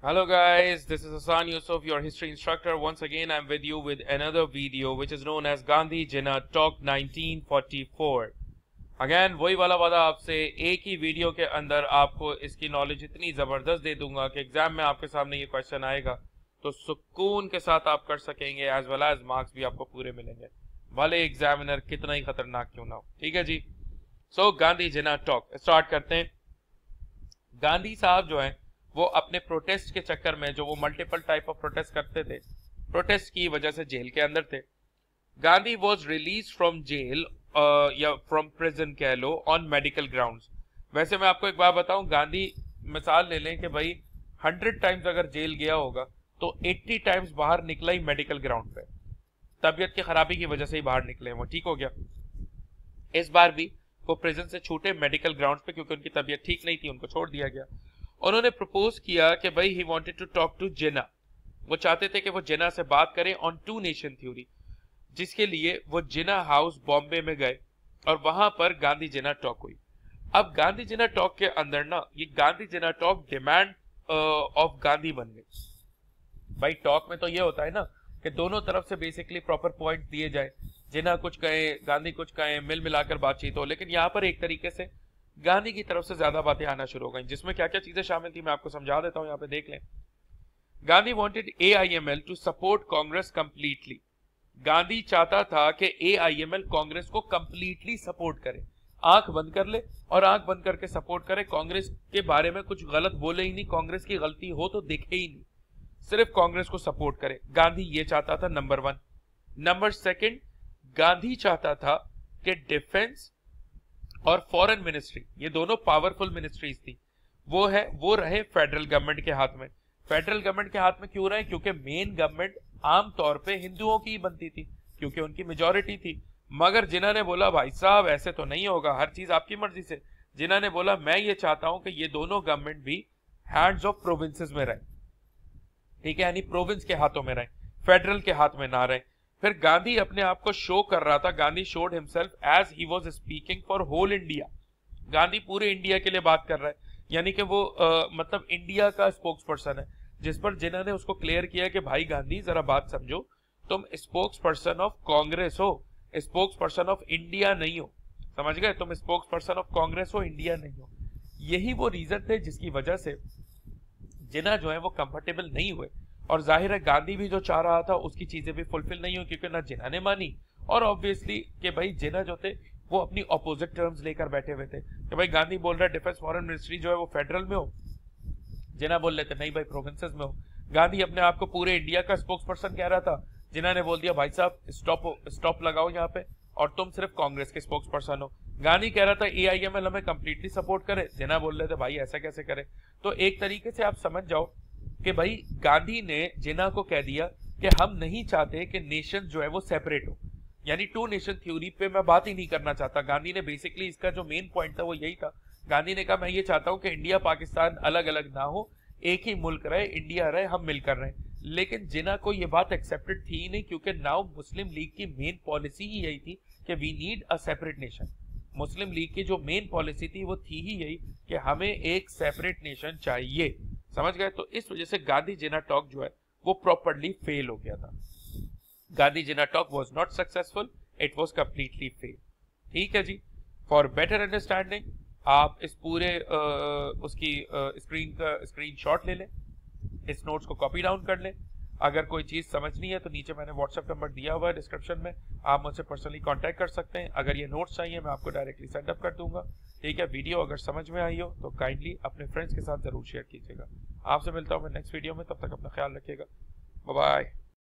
Hello guys, this is Hassan Yusuf, your history instructor. Once again, I'm with you with another video which is known as Gandhi Jinnah Talk 1944. Again, वही वाला वादा आपसे, एक ही video के अंदर आपको इसकी नॉलेज इतनी ज़बरदस्त दे दूंगा कि एग्जाम में आपके सामने ये क्वेश्चन आएगा तो सुकून के साथ आप कर सकेंगे, एज वेल एज मार्क्स भी आपको पूरे मिलेंगे, भले एग्जामिनर कितना ही खतरनाक क्यों ना हो। ठीक है जी। सो गांधी जिन्ना टॉक स्टार्ट करते हैं। गांधी साहब जो है वो अपने प्रोटेस्ट के चक्कर में, जो वो मल्टीपल टाइप ऑफ प्रोटेस्ट करते थे, प्रोटेस्ट की वजह से जेल के अंदर थे। Gandhi was release from jail या फ्रॉम प्रिजन कह लो ऑन मेडिकल ग्राउंड्स। वैसे मैं आपको एक बात बताऊं, गांधी मिसाल ले लें कि भाई 100 टाइम्स अगर जेल गया होगा तो 80 टाइम्स बाहर निकला ही मेडिकल ग्राउंड पे, तबीयत की खराबी की वजह से ही बाहर निकले वो। ठीक हो गया। इस बार भी वो प्रिजन से छूटे मेडिकल ग्राउंड पे क्योंकि उनकी तबीयत ठीक नहीं थी, उनको छोड़ दिया गया। उन्होंने प्रपोज किया कि भाई he wanted to talk to Jinnah, वो चाहते थे कि वो जिन्ना से बात करें ऑन टू नेशन थ्योरी, जिसके लिए वो जिन्ना हाउस बॉम्बे में गए और वहां पर गांधी जिन्ना टॉक हुई। अब गांधी जिन्ना टॉक के अंदर ना, ये Gandhi Jinnah talk demand of Gandhi बन गई। भाई टॉक में तो ये होता है ना कि दोनों तरफ से बेसिकली प्रॉपर पॉइंट दिए जाए, जिन्ना कुछ कहे गांधी कुछ कहे, मिल मिलाकर बातचीत हो। लेकिन यहाँ पर एक तरीके से गांधी की तरफ से ज्यादा बातें आना शुरू हो गई, जिसमें क्या क्या चीजें शामिल थी मैं आपको समझा देता हूं, यहाँ पे देख लें। Gandhi wanted AIML to support Congress completely. Gandhi चाहता था कि AIML कांग्रेस को कंप्लीटली सपोर्ट करे, आंख बंद कर ले और आंख बंद करके सपोर्ट करे, कांग्रेस के बारे में कुछ गलत बोले ही नहीं, कांग्रेस की गलती हो तो दिखे ही नहीं, सिर्फ कांग्रेस को सपोर्ट करे। गांधी ये चाहता था, नंबर 1। नंबर 2, गांधी चाहता था कि डिफेंस और फॉरेन मिनिस्ट्री, ये दोनों पावरफुल मिनिस्ट्रीज थी, वो रहे फेडरल गवर्नमेंट के हाथ में। फेडरल गवर्नमेंट के हाथ में क्यों रहे? क्योंकि मेन गवर्नमेंट आमतौर पे हिंदुओं की ही बनती थी क्योंकि उनकी मेजॉरिटी थी। मगर जिन्ना ने बोला भाई साहब ऐसे तो नहीं होगा, हर चीज आपकी मर्जी से। जिन्ना ने बोला मैं ये चाहता हूं कि ये दोनों गवर्नमेंट भी हैंड्स ऑफ प्रोविंसेस में रहे, ठीक है, यानी प्रोविंस के हाथों में रहे, फेडरल के हाथ में ना रहे। फिर गांधी अपने आप को शो कर रहा था, Gandhi showed himself as he was speaking for whole India. Gandhi पूरे इंडिया के लिए बात कर रहा है, यानी कि वो मतलब इंडिया का स्पोक्स पर्सन है, जिस पर जिन्ना ने उसको क्लियर किया कि भाई गांधी जरा बात समझो, तुम स्पोक्स पर्सन ऑफ कांग्रेस हो, स्पोक्स पर्सन ऑफ इंडिया नहीं हो, समझ गए? तुम स्पोक्स पर्सन ऑफ कांग्रेस हो, इंडिया नहीं हो। यही वो रीजन थे जिसकी वजह से जिन्ना जो है वो कंफर्टेबल नहीं हुए, और जाहिर है गांधी भी जो चाह रहा था उसकी चीजें भी फुलफिल नहीं हुई, क्योंकि ना जिन्ना ने मानी, और ऑब्वियसली कि भाई जिन्ना जो थे वो अपनी ऑपोजिट टर्म्स लेकर बैठे हुए थे कि भाई गांधी बोल रहा है डिफेंस फॉरेन मिनिस्ट्री जो है वो फेडरल में हो, जिन्ना बोल रहे थे नहीं भाई प्रोविंसेस में हो। गांधी अपने आप को पूरे इंडिया का स्पोक्स पर्सन कह रहा था, जिन्ना ने बोल दिया भाई साहब स्टॉप लगाओ यहाँ पे, और तुम सिर्फ कांग्रेस के स्पोक्स पर्सन हो। गांधी कह रहा था AIML हमें कंप्लीटली सपोर्ट करे, जिन्ना बोल रहे थे भाई ऐसा कैसे करे। तो एक तरीके से आप समझ जाओ कि भाई गांधी ने जिन्ना को कह दिया कि हम नहीं चाहते कि नेशन जो है वो सेपरेट हो, यानी टू नेशन थ्योरी पे मैं बात ही नहीं करना चाहता। गांधी ने बेसिकली इसका जो मेन पॉइंट था वो यही था। गांधी ने कहा मैं ये चाहता हूं कि इंडिया पाकिस्तान अलग अलग ना हो, एक ही मुल्क रहे, इंडिया रहे, हम मिलकर रहे। लेकिन जिन्ना को ये बात एक्सेप्टेड थी ही नहीं, क्योंकि नाउ मुस्लिम लीग की मेन पॉलिसी ही यही थी कि we need a separate nation. Muslim League की जो मेन पॉलिसी थी वो थी ही यही कि हमें एक सेपरेट नेशन चाहिए, समझ गए? तो इस वजह से गांधी जिन्ना टॉक जो है वो प्रॉपर्ली फेल हो गया था। Gandhi Jinnah talk was not successful, it was completely fail. ठीक है जी। फॉर बेटर अंडरस्टैंडिंग आप इस पूरे उसकी स्क्रीन शॉट ले लें, इस नोट्स को कॉपी डाउन कर लें। अगर कोई चीज समझनी है तो नीचे मैंने व्हाट्सएप नंबर दिया हुआ है डिस्क्रिप्शन में, आप मुझसे पर्सनली कांटेक्ट कर सकते हैं। अगर ये नोट्स चाहिए मैं आपको डायरेक्टली सेंड अप कर दूंगा। ठीक है, वीडियो अगर समझ में आई हो तो काइंडली अपने फ्रेंड्स के साथ जरूर शेयर कीजिएगा। आपसे मिलता हूं मैं नेक्स्ट वीडियो में, तब तक अपना ख्याल रखिएगा। Bye bye.